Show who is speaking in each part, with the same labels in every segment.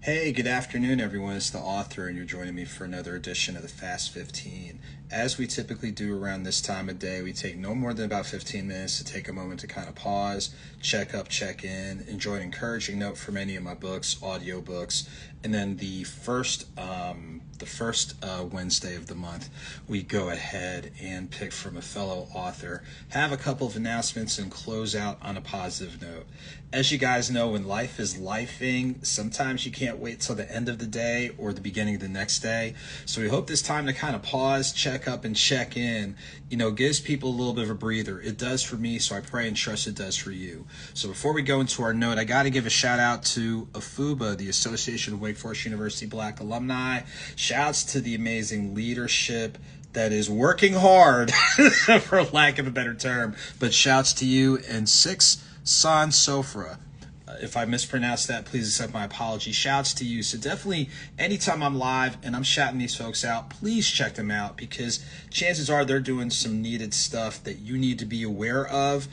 Speaker 1: Hey, good afternoon, everyone. It's the author, and you're joining me for another edition of the Fast 15. As we typically do around this time of day, we take no more than about 15 minutes to take a moment to kind of pause, check up, check in, enjoy an encouraging note from any of my books, audiobooks, and then the first Wednesday of the month, we go ahead and pick from a fellow author, have a couple of announcements, and close out on a positive note. As you guys know, when life is lifing, sometimes you can't wait till the end of the day or the beginning of the next day. So we hope this time to kind of pause, check up, and check in, gives people a little bit of a breather. It does for me, so I pray and trust it does for you. So before we go into our note, I got to give a shout out to AFUBA, the Association of Wake Forest University Black Alumni. Shouts to the amazing leadership that is working hard, for lack of a better term. But shouts to you and Six San Sofra. If I mispronounced that, please accept my apology. Shouts to you. So definitely, anytime I'm live and I'm shouting these folks out, please check them out, because chances are they're doing some needed stuff that you need to be aware of.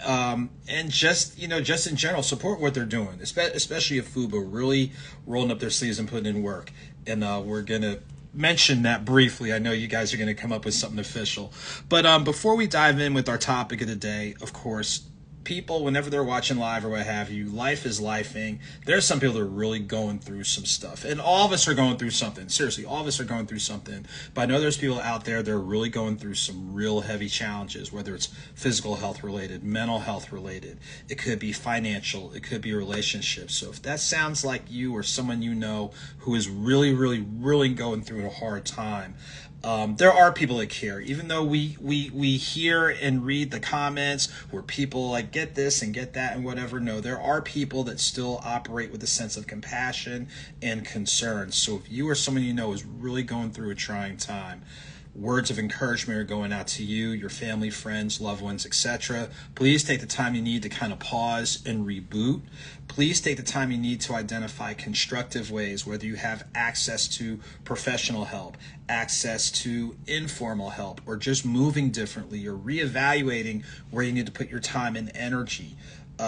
Speaker 1: And just in general, support what they're doing, especially if FUBA really rolling up their sleeves and putting in work. And we're going to mention that briefly. I know you guys are going to come up with something official. But before we dive in with our topic of the day, of course, people, whenever they're watching live or what have you, life is lifing. There's some people that are really going through some stuff. And all of us are going through something. Seriously, all of us are going through something. But I know there's people out there that are really going through some real heavy challenges, whether it's physical health related, mental health related. It could be financial. It could be relationships. So if that sounds like you or someone you know who is really, really, really going through a hard time, there are people that care. Even though we hear and read the comments where people like get this and get that and whatever, no, there are people that still operate with a sense of compassion and concern. So if you or someone you know is really going through a trying time, words of encouragement are going out to you, your family, friends, loved ones, etc. Please take the time you need to kind of pause and reboot. Please take the time you need to identify constructive ways, whether you have access to professional help, access to informal help, or just moving differently or reevaluating where you need to put your time and energy.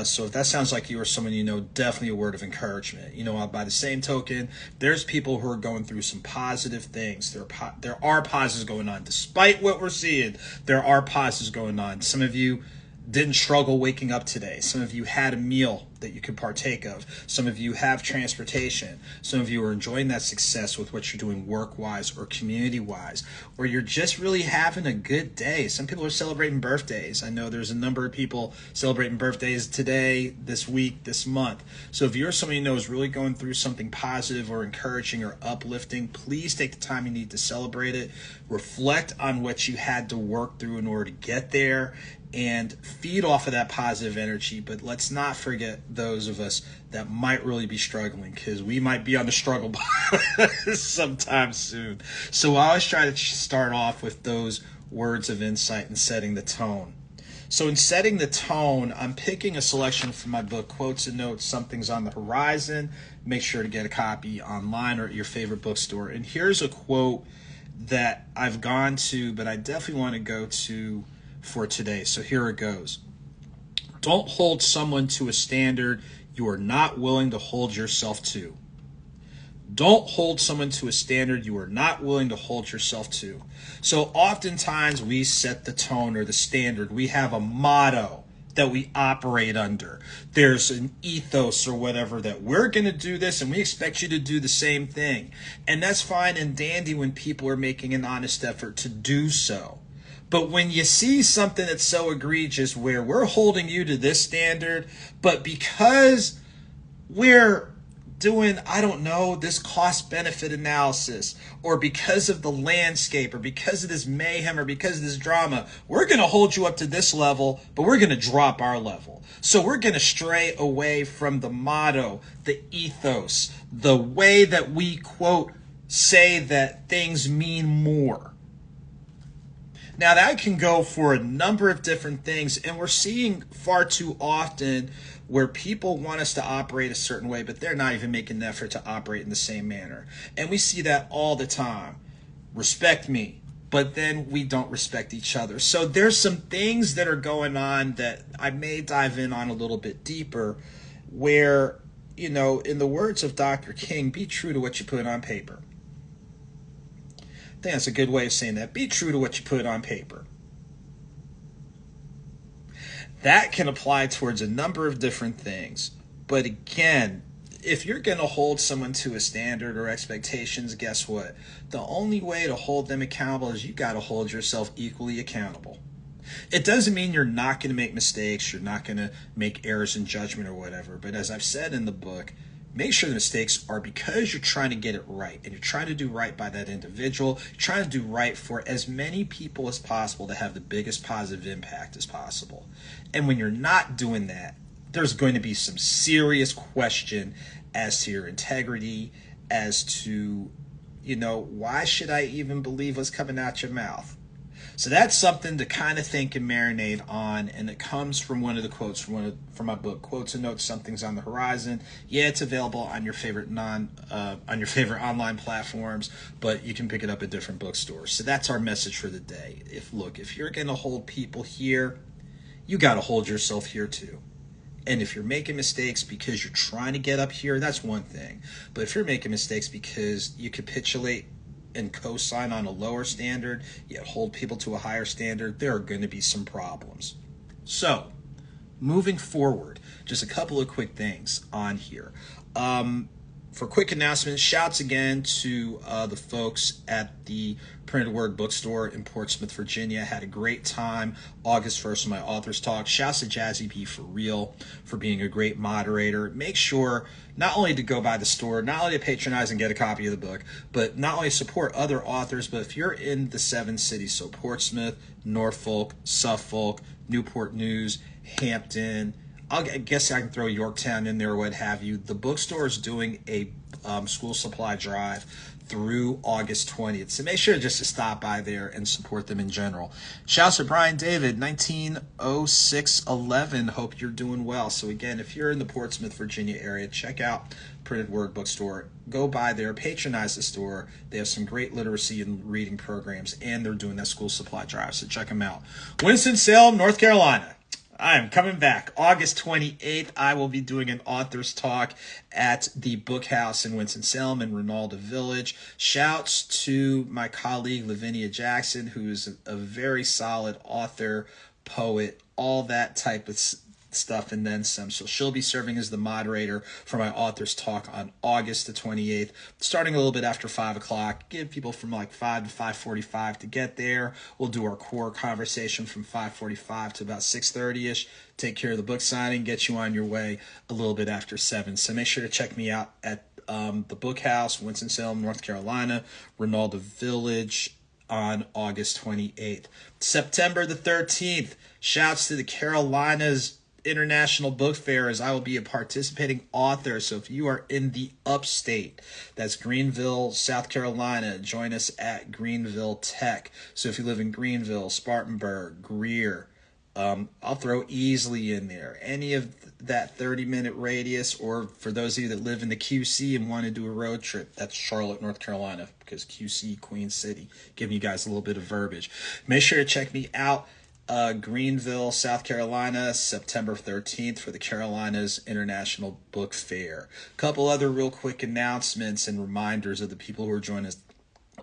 Speaker 1: So if that sounds like you or someone you know, definitely a word of encouragement. By the same token, there's people who are going through some positive things. There are positives going on. Despite what we're seeing, there are positives going on. Some of you didn't struggle waking up today. Some of you had a meal that you could partake of. Some of you have transportation. Some of you are enjoying that success with what you're doing work-wise or community-wise, or you're just really having a good day. Some people are celebrating birthdays. I know there's a number of people celebrating birthdays today, this week, this month. So if you're someone you know is really going through something positive or encouraging or uplifting, please take the time you need to celebrate it. Reflect on what you had to work through in order to get there, and feed off of that positive energy. But let's not forget those of us that might really be struggling, because we might be on the struggle bus sometime soon. So I always try to start off with those words of insight and setting the tone. So in setting the tone, I'm picking a selection from my book, Quotes and Notes, Something's on the Horizon. Make sure to get a copy online or at your favorite bookstore. And here's a quote that I've gone to, but I definitely want to go to for today. So here it goes. Don't hold someone to a standard you are not willing to hold yourself to. Don't hold someone to a standard you are not willing to hold yourself to. So oftentimes we set the tone or the standard. We have a motto that we operate under. There's an ethos or whatever that we're going to do this and we expect you to do the same thing. And that's fine and dandy when people are making an honest effort to do so. But when you see something that's so egregious where we're holding you to this standard, but because we're doing, this cost-benefit analysis, or because of the landscape, or because of this mayhem, or because of this drama, we're going to hold you up to this level, but we're going to drop our level. So we're going to stray away from the motto, the ethos, the way that we, quote, say that things mean more. Now, that can go for a number of different things, and we're seeing far too often where people want us to operate a certain way, but they're not even making an effort to operate in the same manner. And we see that all the time. Respect me, but then we don't respect each other. So there's some things that are going on that I may dive in on a little bit deeper, where you know, in the words of Dr. King, be true to what you put on paper. I think that's a good way of saying that. Be true to what you put on paper. That can apply towards a number of different things. But again, if you're going to hold someone to a standard or expectations, guess what? The only way to hold them accountable is you got to hold yourself equally accountable. It doesn't mean you're not going to make mistakes, you're not going to make errors in judgment or whatever. But as I've said in the book, make sure the mistakes are because you're trying to get it right, and you're trying to do right by that individual. You're trying to do right for as many people as possible to have the biggest positive impact as possible. And when you're not doing that, there's going to be some serious question as to your integrity, as to, you know, why should I even believe what's coming out your mouth? So that's something to kind of think and marinate on, and it comes from one of the quotes from my book, Quotes and Notes, Something's on the Horizon. Yeah, it's available on your favorite favorite online platforms, but you can pick it up at different bookstores. So that's our message for the day. If you're going to hold people here, you got to hold yourself here too. And if you're making mistakes because you're trying to get up here, that's one thing. But if you're making mistakes because you capitulate and co-sign on a lower standard, yet hold people to a higher standard, there are going to be some problems. So, moving forward, just a couple of quick things on here. For quick announcements, shouts again to the folks at the Printed Word Bookstore in Portsmouth, Virginia. Had a great time August 1st on my author's talk. Shouts to Jazzy B for real for being a great moderator. Make sure not only to go by the store, not only to patronize and get a copy of the book, but not only support other authors, but if you're in the 7 cities, so Portsmouth, Norfolk, Suffolk, Newport News, Hampton, I guess I can throw Yorktown in there or what have you. The bookstore is doing a school supply drive through August 20th. So make sure just to stop by there and support them in general. Shouts to Brian David, 190611. Hope you're doing well. So again, if you're in the Portsmouth, Virginia area, check out Printed Word Bookstore. Go by there, patronize the store. They have some great literacy and reading programs, and they're doing that school supply drive. So check them out. Winston-Salem, North Carolina. I am coming back. August 28th, I will be doing an author's talk at the Book House in Winston-Salem in Ronaldo Village. Shouts to my colleague Lavinia Jackson, who is a very solid author, poet, all that type of stuff and then some. So she'll be serving as the moderator for my author's talk on August the 28th, starting a little bit after 5 o'clock. Give people from like 5 to 5:45 to get there. We'll do our core conversation from 5:45 to about 6:30ish. Take care of the book signing, get you on your way a little bit after 7. So make sure to check me out at the Book House, Winston-Salem, North Carolina, Ronaldo Village, on August 28th. September the 13th, shouts to the Carolinas International Book Fair, as I will be a participating author. So if you are in the upstate, that's Greenville, South Carolina, join us at Greenville Tech. So if you live in Greenville, Spartanburg, Greer, I'll throw easily in there. Any of that 30-minute radius, or for those of you that live in the QC and want to do a road trip, that's Charlotte, North Carolina, because QC, Queen City, giving you guys a little bit of verbiage. Make sure to check me out. Greenville, South Carolina, September 13th for the Carolinas International Book Fair. A couple other real quick announcements and reminders of the people who are joining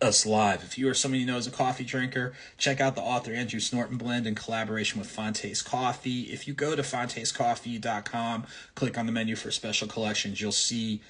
Speaker 1: us live. If you or somebody you know is a coffee drinker, check out the AuthorASnorton blend in collaboration with Fonte's Coffee. If you go to fontescoffee.com, click on the menu for special collections, you'll see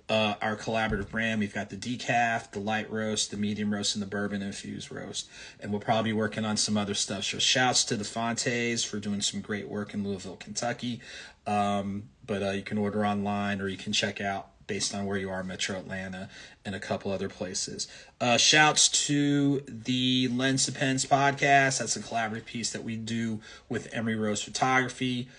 Speaker 1: our collaborative brand. We've got the decaf, the light roast, the medium roast, and the bourbon infused roast. And we'll probably be working on some other stuff. So shouts to the Fontes for doing some great work in Louisville, Kentucky. But you can order online, or you can check out based on where you are, Metro Atlanta, and a couple other places. Shouts to the Lens to Pens podcast. That's a collaborative piece that we do with Emery Rose Photography.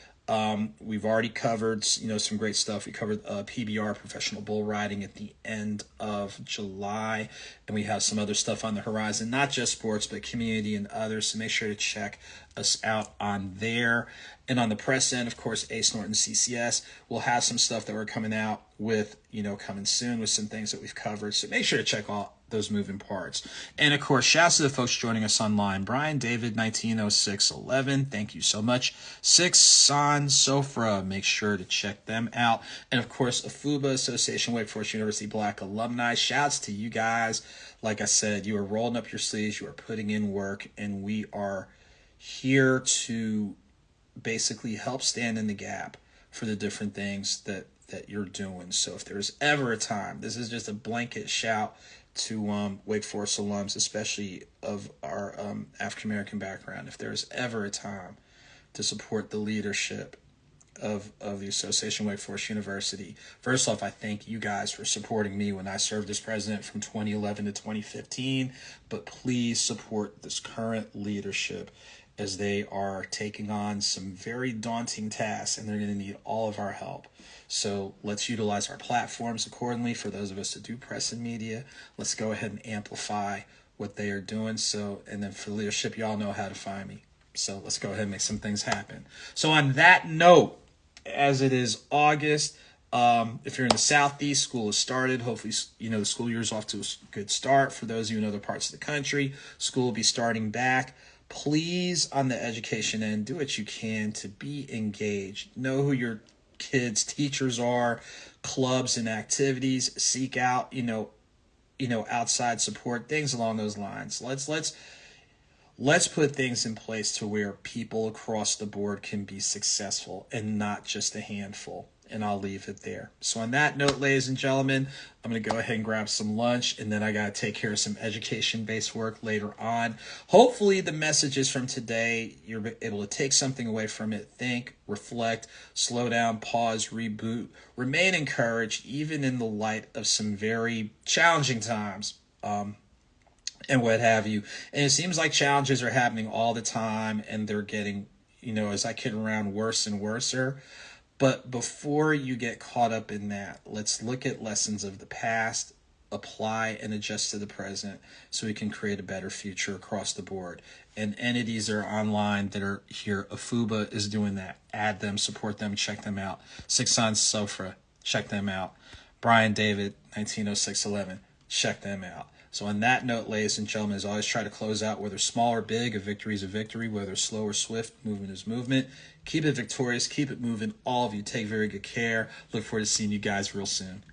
Speaker 1: We've already covered, some great stuff. We covered PBR, professional bull riding, at the end of July, and we have some other stuff on the horizon, not just sports, but community and others. So make sure to check us out on there. And on the press end, of course, AuthorASnorton CCS, we'll have some stuff that we're coming out with, coming soon with some things that we've covered. So make sure to check all those moving parts. And of course, shouts to the folks joining us online. Brian David 190611, thank you so much. Six San Sofra, make sure to check them out. And of course, AFUBA, Association Wake Forest University Black Alumni, shouts to you guys. Like I said, you are rolling up your sleeves, you are putting in work, and we are here to basically help stand in the gap for the different things that you're doing. So if there's ever a time, this is just a blanket shout to Wake Forest alums, especially of our African-American background. If there's ever a time to support the leadership of the Association Wake Forest University, first off, I thank you guys for supporting me when I served as president from 2011 to 2015, but please support this current leadership as they are taking on some very daunting tasks, and they're going to need all of our help. So let's utilize our platforms accordingly. For those of us that do press and media, let's go ahead and amplify what they are doing. So, and then for leadership, y'all know how to find me. So let's go ahead and make some things happen. So on that note, as it is August, if you're in the Southeast, school has started. Hopefully, the school year is off to a good start. For those of you in other parts of the country, school will be starting back. Please, on the education end, do what you can to be engaged. Know who your kids' teachers are, clubs and activities. Seek out, outside support, things along those lines. Let's put things in place to where people across the board can be successful and not just a handful. And I'll leave it there. So on that note, ladies and gentlemen, I'm going to go ahead and grab some lunch, and then I got to take care of some education-based work later on. Hopefully the messages from today, you're able to take something away from it, think, reflect, slow down, pause, reboot, remain encouraged, even in the light of some very challenging times. And what have you. And it seems like challenges are happening all the time, and they're getting, as I kid around, worse and worser. But before you get caught up in that, let's look at lessons of the past, apply and adjust to the present so we can create a better future across the board. And entities are online that are here. AFUBA is doing that. Add them, support them, check them out. Six Sans Sofra, check them out. Brian David, 190611, check them out. So on that note, ladies and gentlemen, as I always try to close out, whether small or big, a victory is a victory, whether slow or swift, movement is movement. Keep it victorious, keep it moving. All of you take very good care. Look forward to seeing you guys real soon.